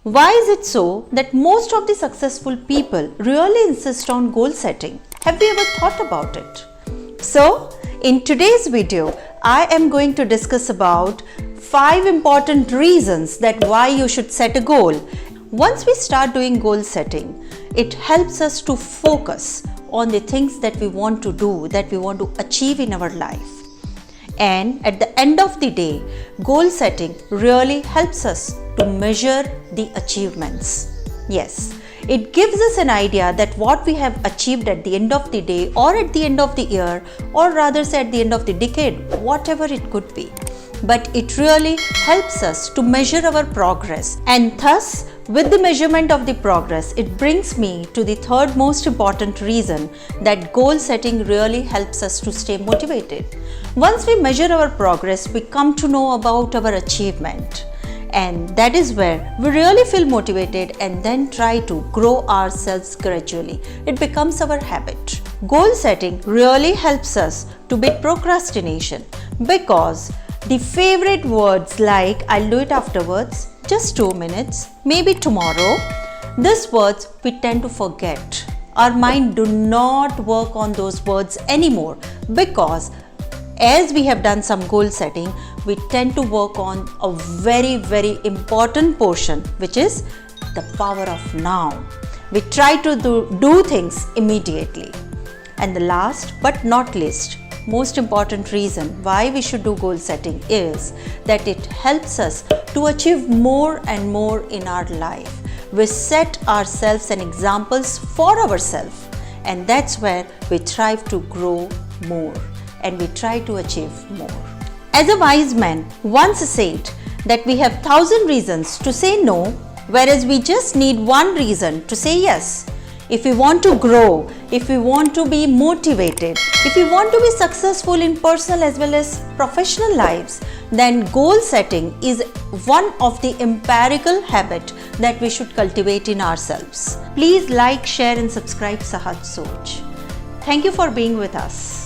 Why is it so that most of the successful people really insist on goal setting? Have you ever thought about it? So, in today's video, I am going to discuss about 5 important reasons that why you should set a goal. Once we start doing goal setting, it helps us to focus on the things that we want to do, that we want to achieve in our life. And at the end of the day, goal setting really helps us to measure the achievements. Yes, it gives us an idea that what we have achieved at the end of the day or at the end of the year, or rather say at the end of the decade, whatever it could be. But it really helps us to measure our progress, and thus with the measurement of the progress, it brings me to the third most important reason that goal setting really helps us to stay motivated. Once we measure our progress, we come to know about our achievement, and that is where we really feel motivated and then try to grow ourselves gradually. It becomes our habit. Goal setting really helps us to beat procrastination, because the favorite words like I'll do it afterwards, just 2 minutes, maybe tomorrow, these words we tend to forget. Our mind do not work on those words anymore, because as we have done some goal setting, we tend to work on a very important portion, which is the power of now. We try to do things immediately. And the last but not least, most important reason why we should do goal setting is that it helps us to achieve more and more in our life. We set ourselves an examples for ourselves, and that's where we strive to grow more and we try to achieve more. As a wise man once said that we have 1,000 reasons to say no, whereas we just need one reason to say yes. If we want to grow, if we want to be motivated, if we want to be successful in personal as well as professional lives, then goal setting is one of the empirical habits that we should cultivate in ourselves. Please like, share and subscribe Sahajsoch. Thank you for being with us.